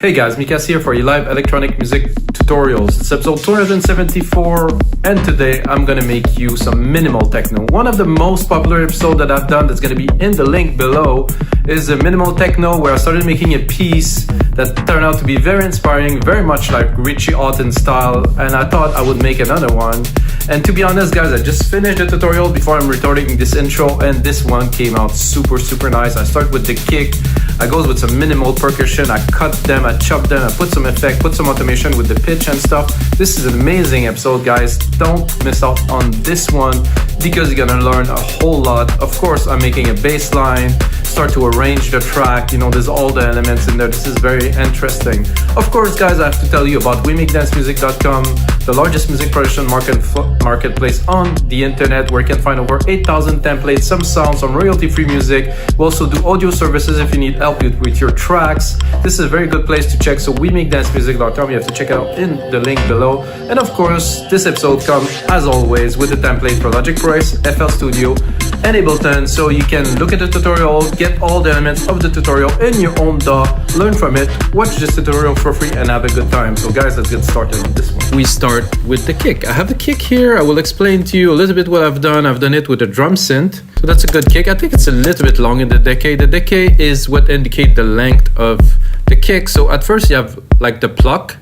Hey guys, Mikas here for your live electronic music tutorials. It's episode 274 and today I'm gonna make you some minimal techno. One of the most popular episodes that I've done that's gonna be in the link below is a minimal techno where I started making a piece that turned out to be very inspiring, very much like Richie Hawtin style, and I thought I would make another one. And to be honest guys, I just finished the tutorial before I'm recording this intro and this one came out super nice. I start with the kick, I go with some minimal percussion, I cut them, I chop them, I put some effect, put some automation with the pitch and stuff. This is an amazing episode guys, don't miss out on this one because you're gonna learn a whole lot. Of course I'm making a bass line, start to arrange the track, you know, there's all the elements in there. This is very interesting. Of course guys, I have to tell you about WeMakeDanceMusic.com, the largest music production marketplace on the internet where you can find over 8,000 templates, some sounds, some royalty-free music. We also do audio services if you need help with your tracks. This is a very good place to check, so WeMakeDanceMusic.com, you have to check it out in the link below. And of course, this episode comes, as always, with a template for Logic Pro X, FL Studio, and Ableton, so you can look at the tutorial, get all the elements of the tutorial in your own DAW, learn from it, watch this tutorial for free, and have a good time. So guys, let's get started with this one. We start with the kick. I have the kick here. I will explain to you a little bit what I've done. I've done it with a drum synth. So that's a good kick. I think it's a little bit long in the decay. The decay is what indicates the length of the kick. So at first you have like the pluck,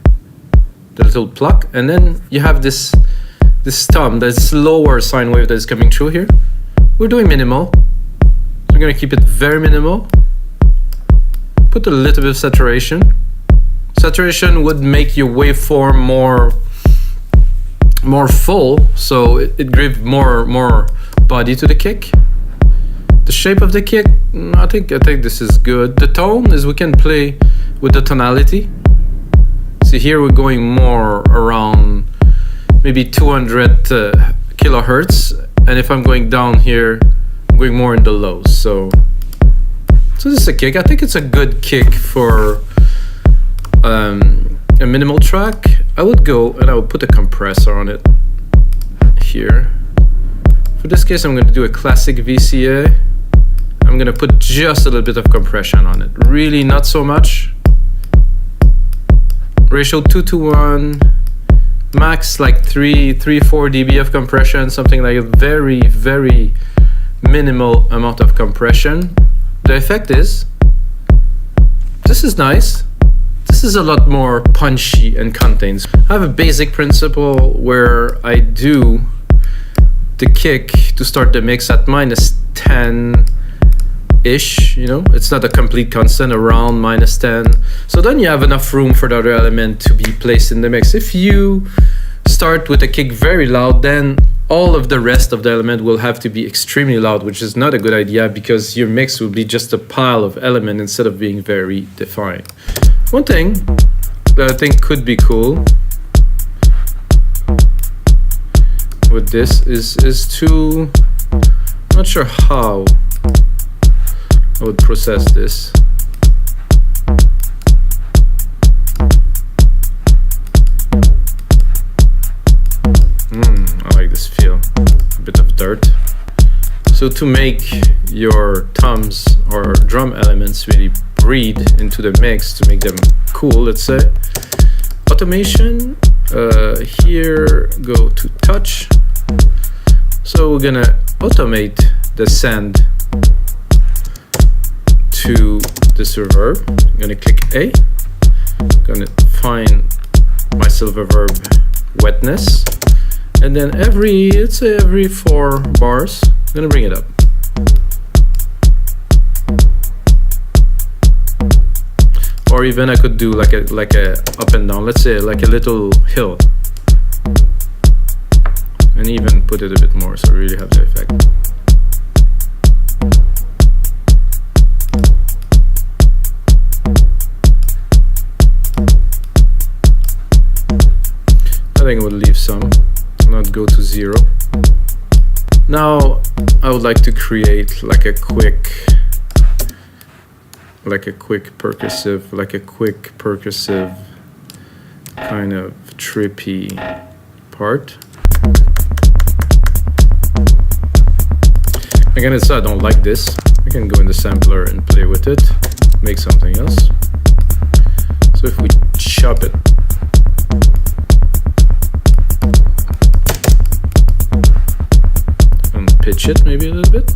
the little pluck, and then you have this thumb, this lower sine wave that is coming through here. We're doing minimal. We're gonna keep it very minimal. Put a little bit of saturation. Saturation would make your waveform more full, so it gives more body to the kick. The shape of the kick, I think this is good. The tone is we can play with the tonality. See here we're going more around maybe 200 kilohertz, and if I'm going down here, I'm going more in the lows. So this is a kick. I think it's a good kick for a minimal track. I would go and I would put a compressor on it here. For this case, I'm going to do a classic VCA. I'm going to put just a little bit of compression on it. Really not so much. Ratio 2:1. Max like 3-4 dB of compression, something like a very minimal amount of compression. The effect is, this is nice. This is a lot more punchy and contains. I have a basic principle where I do the kick to start the mix at -10-ish, you know, it's not a complete constant, around -10. So then you have enough room for the other element to be placed in the mix. If you start with a kick very loud, then all of the rest of the element will have to be extremely loud, which is not a good idea because your mix will be just a pile of elements instead of being very defined. One thing that I think could be cool with this is to, I'm not sure how I would process this. I like this feel, a bit of dirt. So to make your toms or drum elements really breathe into the mix, to make them cool, let's say, automation, here go to touch. So we're gonna automate the send to this reverb. I'm gonna click A, gonna find my silver verb wetness, and then let's say every 4 bars, I'm gonna bring it up. Or even I could do like a up and down, let's say like a little hill, and even put it a bit more so really have the effect. I think I would leave some, not go to 0. Now I would like to create like a quick percussive kind of trippy part. Again, I don't like this. I can go in the sampler and play with it, make something else. So if we chop it, and pitch it maybe a little bit.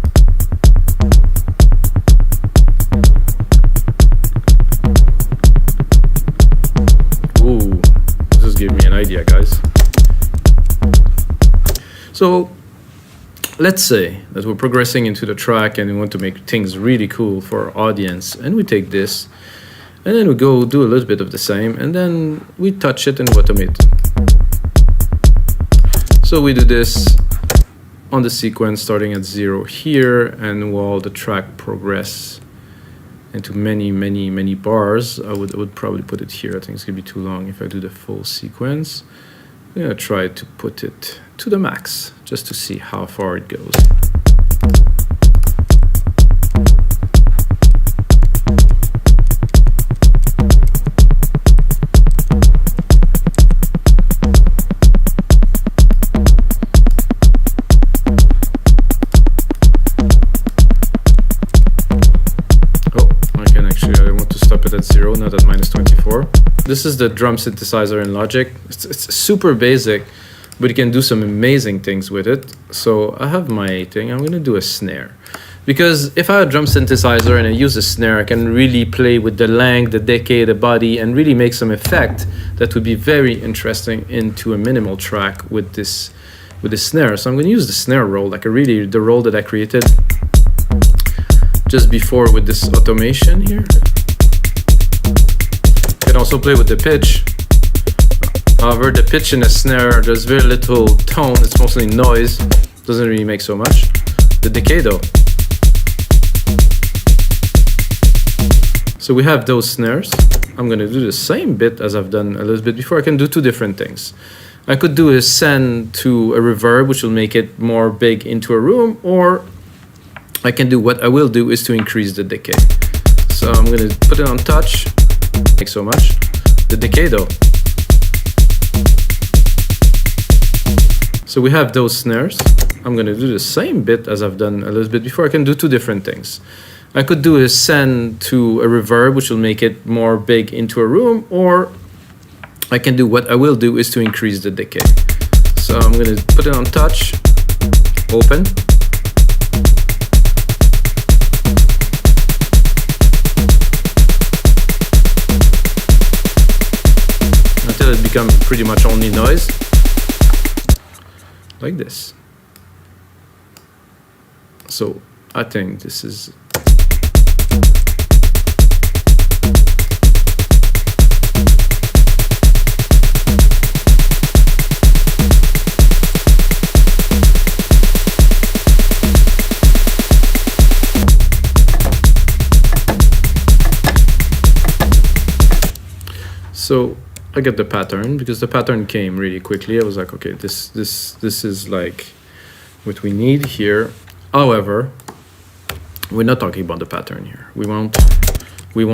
Ooh, this gave me an idea, guys. So let's say that we're progressing into the track and we want to make things really cool for our audience, and we take this and then we go do a little bit of the same, and then we touch it and automate. So we do this on the sequence starting at 0 here, and while the track progress into many bars, I would probably put it here. I think it's gonna be too long if I do the full sequence. I'm gonna try to put it to the max just to see how far it goes. At 0, not at -24. This is the drum synthesizer in Logic. It's super basic, but you can do some amazing things with it. So I have my thing. I'm gonna do a snare, because if I have a drum synthesizer and I use a snare, I can really play with the length, the decay, the body, and really make some effect that would be very interesting into a minimal track with this snare. So I'm gonna use the snare roll, like the roll that I created just before with this automation here. Also play with the pitch. However, the pitch in a snare, there's very little tone, it's mostly noise, doesn't really make so much. The decay though. So we have those snares. I'm gonna do the same bit as I've done a little bit before. I can do two different things. I could do a send to a reverb, which will make it more big into a room, or I can do what I will do is to increase the decay. So I'm gonna put it on touch. Make so much. The decay though. So we have those snares. I'm gonna do the same bit as I've done a little bit before. I can do two different things. I could do a send to a reverb, which will make it more big into a room, or I can do what I will do is to increase the decay. So I'm gonna put it on touch, open. It becomes pretty much only noise, like this. So I think this is so I get the pattern, because the pattern came really quickly. I was like, okay, this is like what we need here. However, we're not talking about the pattern here. We want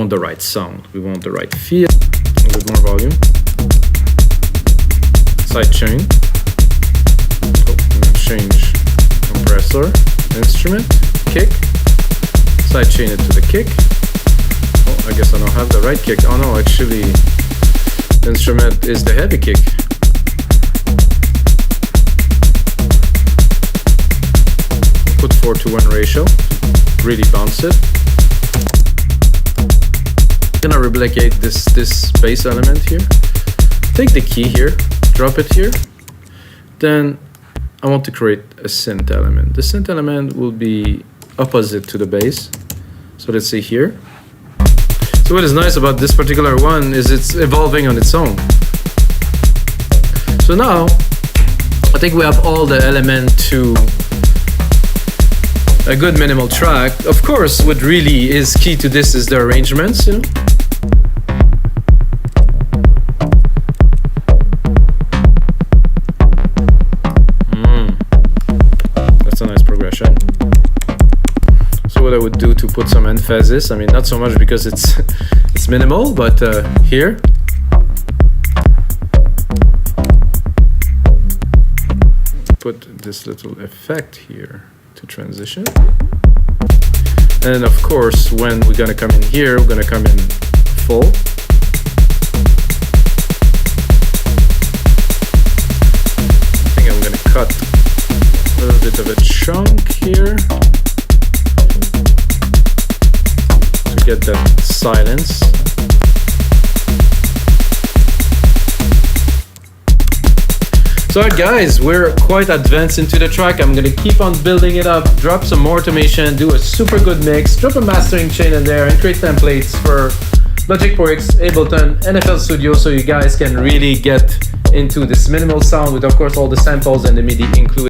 the right sound. We want the right feel. A bit more volume. Side chain. Oh, change compressor. Instrument. Kick. Side chain it to the kick. Oh, I guess I don't have the right kick. Oh no, actually, the instrument is the heavy kick. Put 4:1 ratio. Really bounce it. Gonna replicate this bass element here. Take the key here, drop it here. Then I want to create a synth element. The synth element will be opposite to the bass. So let's say here. So what is nice about this particular one is it's evolving on its own. So now I think we have all the element to a good minimal track. Of course, what really is key to this is the arrangements, you know. That's a nice progression. So what I would do to put some emphasis, I mean, not so much because it's minimal, but here. Put this little effect here to transition. And of course, when we're gonna come in here, we're gonna come in full. silence. So guys, we're quite advanced into the track. I'm gonna keep on building it up, drop some more automation, do a super good mix, drop a mastering chain in there, and create templates for Logic Pro X, Ableton, NFL Studio, so you guys can really get into this minimal sound with, of course, all the samples and the MIDI included.